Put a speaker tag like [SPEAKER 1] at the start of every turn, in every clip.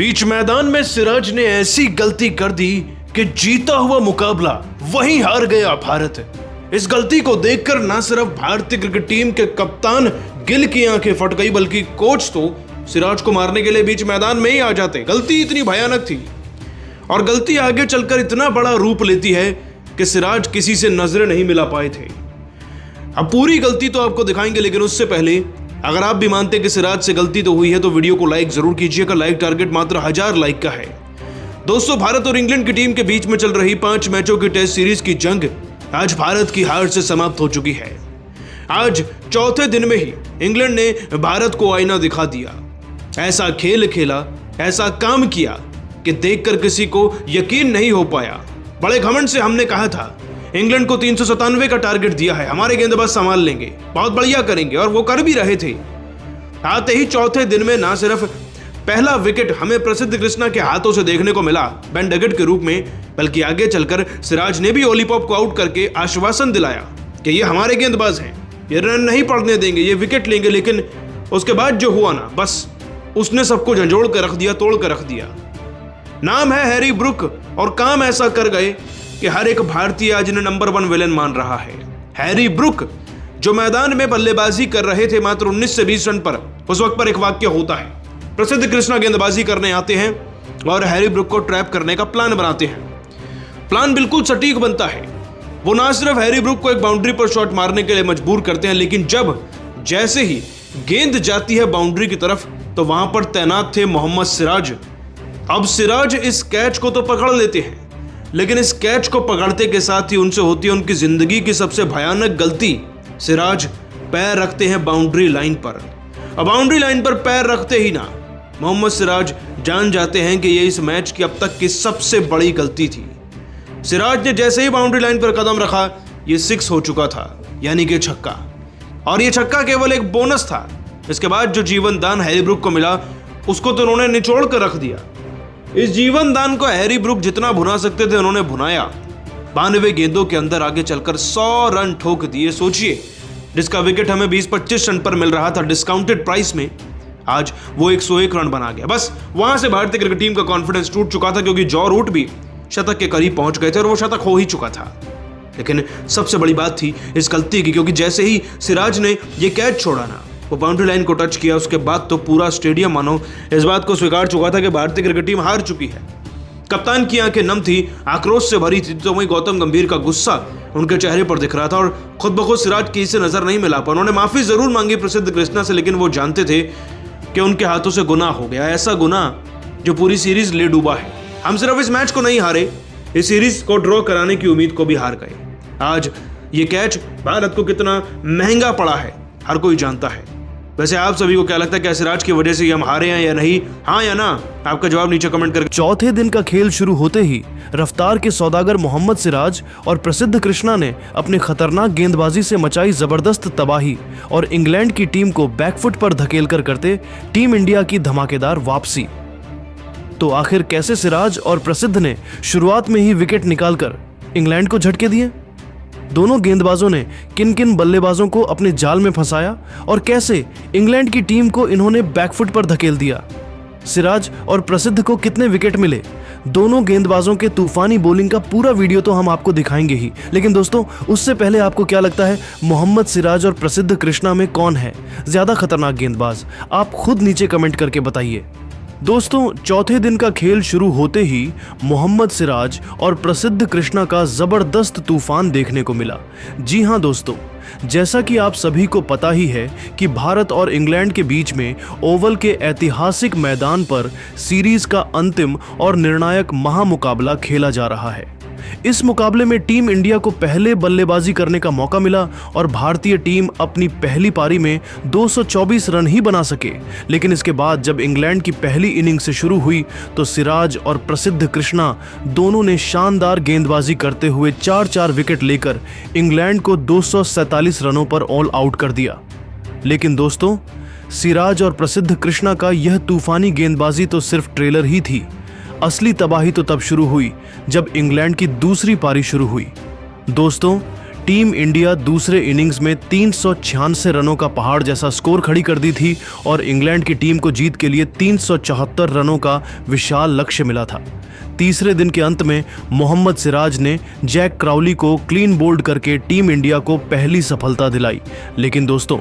[SPEAKER 1] बीच मैदान में सिराज ने ऐसी गलती कर दी कि जीता हुआ मुकाबला वहीं हार गया भारत। इस गलती को देखकर न सिर्फ भारतीय क्रिकेट टीम के कप्तान गिल की आंखें फट गई, बल्कि कोच तो सिराज को मारने के लिए बीच मैदान में ही आ जाते। गलती इतनी भयानक थी और गलती आगे चलकर इतना बड़ा रूप लेती है कि सिराज किसी से नजरें नहीं मिला पाए थे। अब पूरी गलती तो आपको दिखाएंगे, लेकिन उससे पहले अगर आप भी मानते कि सिराज से गलती तो हुई है तो वीडियो को लाइक जरूर कीजिएगा। लाइक टारगेट मात्र 1000 लाइक का है। दोस्तों, भारत और इंग्लैंड की टीम के बीच में चल रही 5 मैचों की टेस्ट सीरीज की जंग आज भारत की हार से समाप्त हो चुकी है। आज चौथे दिन में ही इंग्लैंड ने भारत को आईना दिखा दिया। ऐसा खेल खेला, ऐसा काम किया कि देखकर किसी को यकीन नहीं हो पाया। बड़े घमंड से हमने कहा था इंग्लैंड को 397 का टारगेट दिया है, हमारे गेंदबाज संभाल लेंगे, बहुत बढ़िया करेंगे, और वो कर भी रहे थे। आते ही चौथे दिन में ना सिर्फ पहला विकेट हमें प्रसिद्ध कृष्णा के हाथों से देखने को मिला बेन डगेट के रूप में, बल्कि आगे चलकर सिराज ने भी ओली पॉप को आउट करके आश्वासन दिलाया कि ये हमारे गेंदबाज हैं, ये रन नहीं पड़ने देंगे, ये विकेट लेंगे। लेकिन उसके बाद जो हुआ ना, बस उसने सबको झंझोड़ कर रख दिया, तोड़ कर रख दिया। नाम है हैरी ब्रुक और काम ऐसा कर गए कि हर एक भारतीय आज इन्हें नंबर 1 विलेन मान रहा है। हैरी ब्रुक जो मैदान में बल्लेबाजी कर रहे थे मात्र 19 से 20 रन पर, उस वक्त पर एक वाक्य होता है, प्रसिद्ध कृष्णा गेंदबाजी करने आते हैं और हैरी ब्रुक को ट्रैप करने का प्लान बनाते हैं। प्लान बिल्कुल सटीक बनता है। वो ना सिर्फ हैरी ब्रुक को एक बाउंड्री पर शॉट मारने के लिए मजबूर करते हैं, लेकिन जैसे ही गेंद जाती है बाउंड्री की तरफ तो वहां पर तैनात थे मोहम्मद सिराज। अब सिराज इस कैच को तो पकड़ लेते हैं, लेकिन इस कैच को पकड़ते के साथ ही उनसे होती है उनकी जिंदगी की सबसे भयानक गलती। सिराज पैर रखते हैं बाउंड्री लाइन पर। अब बाउंड्री लाइन पर पैर रखते ही ना मोहम्मद सिराज जान जाते हैं कि ये इस मैच की अब तक की सबसे बड़ी गलती थी। सिराज ने जैसे ही बाउंड्री लाइन पर कदम रखा, ये 6 हो चुका था, यानी कि छक्का। और ये छक्का केवल एक बोनस था। इसके बाद जो जीवन दान हैरी ब्रुक को मिला, उसको तो उन्होंने निचोड़ कर रख दिया। इस जीवन दान को हैरी ब्रुक जितना भुना सकते थे उन्होंने भुनाया। 92 गेंदों के अंदर आगे चलकर 100 रन ठोक दिए। सोचिए, जिसका विकेट हमें 20-25 रन पर मिल रहा था डिस्काउंटेड प्राइस में, आज वो 101 रन बना गया। बस वहां से भारतीय क्रिकेट टीम का कॉन्फिडेंस टूट चुका था, क्योंकि जॉ रूट भी शतक के करीब पहुंच गए थे और वो शतक हो ही चुका था। लेकिन सबसे बड़ी बात थी इस गलती की, क्योंकि जैसे ही सिराज ने ये कैच छोड़ा ना, वो बाउंड्री लाइन को टच किया, उसके बाद तो पूरा स्टेडियम मानो इस बात को स्वीकार चुका था कि भारतीय क्रिकेट टीम हार चुकी है। कप्तान की आंखें नम थी, आक्रोश से भरी थी, तो वहीं गौतम गंभीर का गुस्सा उनके चेहरे पर दिख रहा था और खुद ब खुद सिराज किसी से नजर नहीं मिला। पर उन्होंने माफी जरूर मांगी प्रसिद्ध कृष्णा से, लेकिन वो जानते थे कि उनके हाथों से गुनाह हो गया, ऐसा गुनाह जो पूरी सीरीज ले डूबा है। हम सिर्फ इस मैच को नहीं हारे, इस सीरीज को ड्रॉ कराने की उम्मीद को भी हार गए। आज ये कैच भारत को कितना महंगा पड़ा है हर कोई जानता है। वैसे आप सभी को क्या लगता है, क्या सिराज की वजह से हम हारे हैं या नहीं? हाँ या ना? आपका जवाब नीचे कमेंट करके।
[SPEAKER 2] चौथे दिन का खेल शुरू होते ही रफ्तार के सौदागर मोहम्मद सिराज और प्रसिद्ध कृष्णा ने अपनी खतरनाक गेंदबाजी से मचाई जबरदस्त तबाही और इंग्लैंड की टीम को बैकफुट पर धकेल कर करते टीम इंडिया की धमाकेदार वापसी। तो आखिर कैसे सिराज और प्रसिद्ध ने शुरुआत में ही विकेट निकालकर इंग्लैंड को झटके दिए? दोनों गेंदबाजों ने किन किन बल्लेबाजों को अपने जाल में फंसाया और कैसे इंग्लैंड की टीम को इन्होंने बैकफुट पर धकेल दिया? सिराज और प्रसिद्ध को कितने विकेट मिले? दोनों गेंदबाजों के तूफानी बॉलिंग का पूरा वीडियो तो हम आपको दिखाएंगे ही, लेकिन दोस्तों उससे पहले आपको क्या लगता है, मोहम्मद सिराज और प्रसिद्ध कृष्णा में कौन है ज्यादा खतरनाक गेंदबाज? आप खुद नीचे कमेंट करके बताइए। दोस्तों, चौथे दिन का खेल शुरू होते ही मोहम्मद सिराज और प्रसिद्ध कृष्णा का जबरदस्त तूफान देखने को मिला। जी हां दोस्तों, जैसा कि आप सभी को पता ही है कि भारत और इंग्लैंड के बीच में ओवल के ऐतिहासिक मैदान पर सीरीज का अंतिम और निर्णायक महामुकाबला खेला जा रहा है। इस मुकाबले में टीम इंडिया को पहले बल्लेबाजी करने का मौका मिला और भारतीय टीम अपनी पहली पारी में 224 रन ही बना सके। लेकिन इसके बाद जब इंग्लैंड की पहली इनिंग से शुरू हुई तो सिराज और प्रसिद्ध कृष्णा दोनों ने शानदार गेंदबाजी करते हुए 4-4 विकेट लेकर इंग्लैंड को 247 रनों पर ऑल आउट कर दिया। लेकिन दोस्तों, सिराज और प्रसिद्ध कृष्णा का यह तूफानी गेंदबाजी तो सिर्फ ट्रेलर ही थी। असली तबाही तो तब शुरू हुई जब इंग्लैंड की दूसरी पारी शुरू हुई। दोस्तों, टीम इंडिया दूसरे इनिंग्स में 396 रनों का पहाड़ जैसा स्कोर खड़ी कर दी थी और इंग्लैंड की टीम को जीत के लिए 374 रनों का विशाल लक्ष्य मिला था। तीसरे दिन के अंत में मोहम्मद सिराज ने जैक क्राउली को क्लीन बोल्ड करके टीम इंडिया को पहली सफलता दिलाई। लेकिन दोस्तों,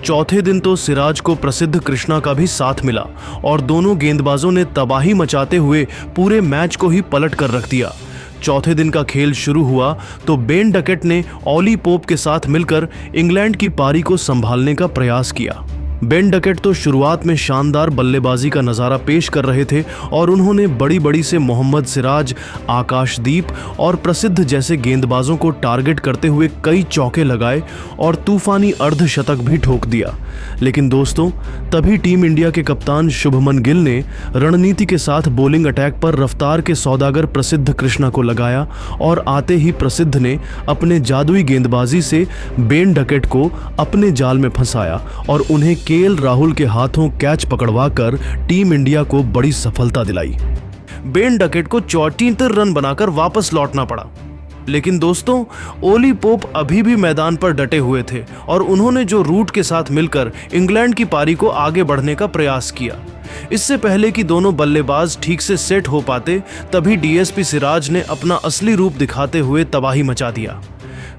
[SPEAKER 2] चौथे दिन तो सिराज को प्रसिद्ध कृष्णा का भी साथ मिला और दोनों गेंदबाजों ने तबाही मचाते हुए पूरे मैच को ही पलट कर रख दिया। चौथे दिन का खेल शुरू हुआ तो बेन डकेट ने ऑली पोप के साथ मिलकर इंग्लैंड की पारी को संभालने का प्रयास किया। बेन डकेट तो शुरुआत में शानदार बल्लेबाजी का नज़ारा पेश कर रहे थे और उन्होंने बड़ी बड़ी से मोहम्मद सिराज, आकाशदीप और प्रसिद्ध जैसे गेंदबाजों को टारगेट करते हुए कई चौके लगाए और तूफानी अर्धशतक भी ठोक दिया। लेकिन दोस्तों, तभी टीम इंडिया के कप्तान शुभमन गिल ने रणनीति के साथ बॉलिंग अटैक पर रफ्तार के सौदागर प्रसिद्ध कृष्णा को लगाया और आते ही प्रसिद्ध ने अपने जादुई गेंदबाजी से बेन डकेट को अपने जाल में फंसाया और उन्हें केएल राहुल के हाथों कैच पकड़वाकर टीम इंडिया को बड़ी सफलता दिलाई। बेन डकेट को 74 रन बनाकर वापस लौटना पड़ा। लेकिन दोस्तों, ओली पोप अभी भी मैदान पर डटे हुए थे और उन्होंने जो रूट के साथ मिलकर इंग्लैंड की पारी को आगे बढ़ने का प्रयास किया। इससे पहले कि दोनों बल्लेबाज ठीक से सेट हो पाते, तभी डीएसपी सिराज ने अपना असली रूप दिखाते हुए तबाही मचा दिया।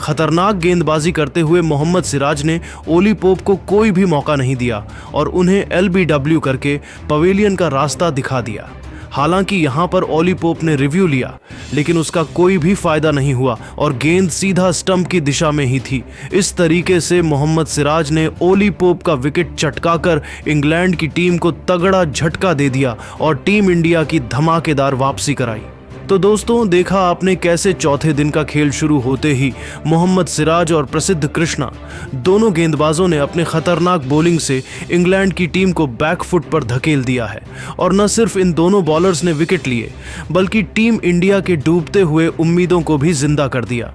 [SPEAKER 2] खतरनाक गेंदबाजी करते हुए मोहम्मद सिराज ने ओली पोप को कोई भी मौका नहीं दिया और उन्हें एलबीडब्ल्यू करके पवेलियन का रास्ता दिखा दिया। हालांकि यहां पर ओली पोप ने रिव्यू लिया, लेकिन उसका कोई भी फायदा नहीं हुआ और गेंद सीधा स्टंप की दिशा में ही थी। इस तरीके से मोहम्मद सिराज ने ओली पोप का विकेट चटकाकर इंग्लैंड की टीम को तगड़ा झटका दे दिया और टीम इंडिया की धमाकेदार वापसी कराई। तो दोस्तों, देखा आपने कैसे चौथे दिन का खेल शुरू होते ही मोहम्मद सिराज और प्रसिद्ध कृष्णा दोनों गेंदबाजों ने अपने खतरनाक बॉलिंग से इंग्लैंड की टीम को बैकफुट पर धकेल दिया है। और न सिर्फ इन दोनों बॉलर्स ने विकेट लिए, बल्कि टीम इंडिया के डूबते हुए उम्मीदों को भी जिंदा कर दिया।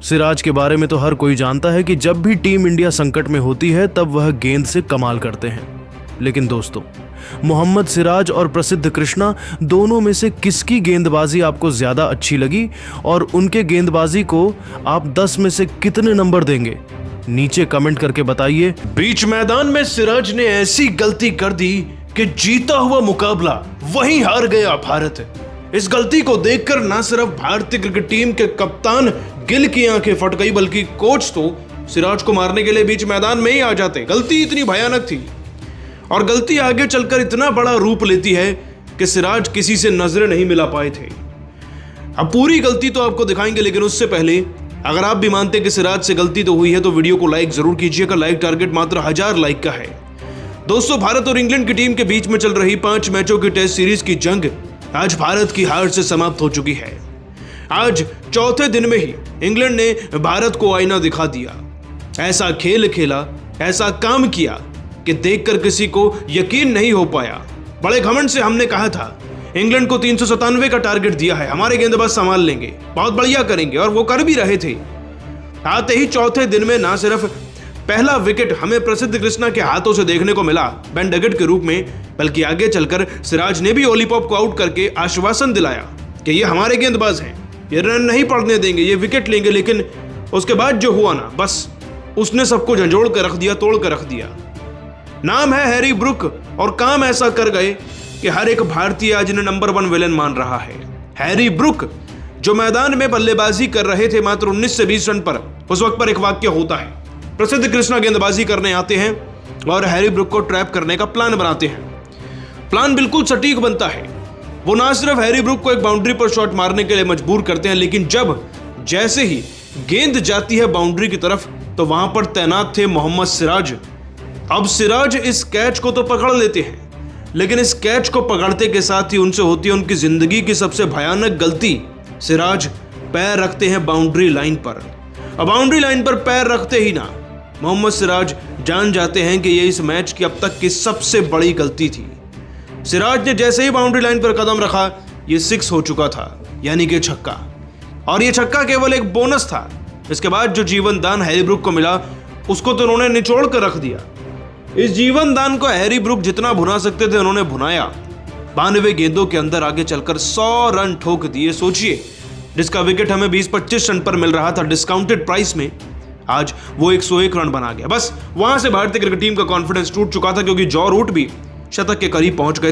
[SPEAKER 2] सिराज के बारे में तो हर कोई जानता है कि जब भी टीम इंडिया संकट में होती है तब वह गेंद से कमाल करते हैं। लेकिन दोस्तों, मोहम्मद सिराज और प्रसिद्ध कृष्णा दोनों में से किसकी गेंदबाजी आपको ज्यादा अच्छी लगी और उनके गेंदबाजी को आप 10 में से कितने नंबर देंगे? नीचे कमेंट करके बताइए।
[SPEAKER 1] बीच मैदान में सिराज ने ऐसी गलती कर दी कि जीता हुआ मुकाबला वहीं हार गया भारत। इस गलती को देखकर न सिर्फ भारतीय क्रिकेट टीम के कप्तान गिल की आंखें फट गई, बल्कि कोच तो सिराज को मारने के लिए बीच मैदान में ही आ जाते। गलती इतनी भयानक थी और गलती आगे चलकर इतना बड़ा रूप लेती है कि सिराज किसी से नजरें नहीं मिला पाए थे। अब पूरी गलती तो आपको दिखाएंगे, लेकिन उससे पहले अगर आप भी मानते कि सिराज से गलती तो हुई है तो वीडियो को लाइक जरूर कीजिएगा। लाइक टारगेट मात्र 1000 लाइक का है। दोस्तों, भारत और इंग्लैंड की टीम के बीच में चल रही 5 मैचों की टेस्ट सीरीज की जंग आज भारत की हार से समाप्त हो चुकी है। आज चौथे दिन में ही इंग्लैंड ने भारत को आईना दिखा दिया। ऐसा खेल खेला, ऐसा काम किया कि देखकर किसी को यकीन नहीं हो पाया। बड़े घमंड से हमने कहा था इंग्लैंड को 397 का टारगेट दिया है, हमारे गेंदबाज संभाल लेंगे, बहुत बढ़िया करेंगे, और वो कर भी रहे थे। आते ही चौथे दिन में ना सिर्फ पहला विकेट हमें प्रसिद्ध कृष्णा के हाथों से देखने को मिला बेन डकेट के रूप में, बल्कि आगे चलकर सिराज ने भी ओली पोप को आउट करके आश्वासन दिलाया कि ये हमारे गेंदबाज हैं, ये रन नहीं पड़ने देंगे, ये विकेट लेंगे। लेकिन उसके बाद जो हुआ ना, बस उसने सबको झंझोड़ कर रख दिया, तोड़ कर रख दिया। नाम है हैरी ब्रुक और काम ऐसा कर गए कि हर एक भारतीय आज इन्हें नंबर 1 विलेन मान रहा है। हैरी ब्रुक जो मैदान में बल्लेबाजी कर रहे थे मात्र 19 से 20 रन पर, उस वक्त पर एक वाक्य होता है, प्रसिद्ध कृष्णा गेंदबाजी करने आते हैं और हैरी ब्रुक को ट्रैप करने का प्लान बनाते हैं। प्लान बिल्कुल सटीक बनता है। वो ना सिर्फ हैरी ब्रुक को एक बाउंड्री पर शॉट मारने के लिए मजबूर करते हैं, लेकिन जैसे ही गेंद जाती है बाउंड्री की तरफ तो वहां पर तैनात थे मोहम्मद सिराज। अब सिराज इस कैच को तो पकड़ लेते हैं, लेकिन इस कैच को पकड़ते के साथ ही उनसे होती है उनकी जिंदगी की सबसे भयानक गलती। सिराज पैर रखते हैं बाउंड्री लाइन पर। अब बाउंड्री लाइन पर पैर रखते ही ना मोहम्मद सिराज जान जाते हैं कि यह इस मैच की अब तक की सबसे बड़ी गलती थी। सिराज ने जैसे ही बाउंड्री लाइन पर कदम रखा, ये 6 हो चुका था, यानी कि छक्का। और ये छक्का केवल एक बोनस था। इसके बाद जो जीवन दान हैरी ब्रुक को मिला, उसको तो उन्होंने निचोड़ कर रख दिया। इस जीवन दान को हैरी ब्रुक जितना भुना सकते थे उन्होंने भुनाया। 92 गेंदों के अंदर आगे चलकर 100 रन ठोक दिए। सोचिए, जिसका विकेट हमें 20-25 रन पर मिल रहा था डिस्काउंटेड प्राइस में, आज वो 101 रन बना गया। बस वहां से भारतीय क्रिकेट टीम का कॉन्फिडेंस टूट चुका था, क्योंकि जॉ रूट भी शतक के करीब पहुंच गए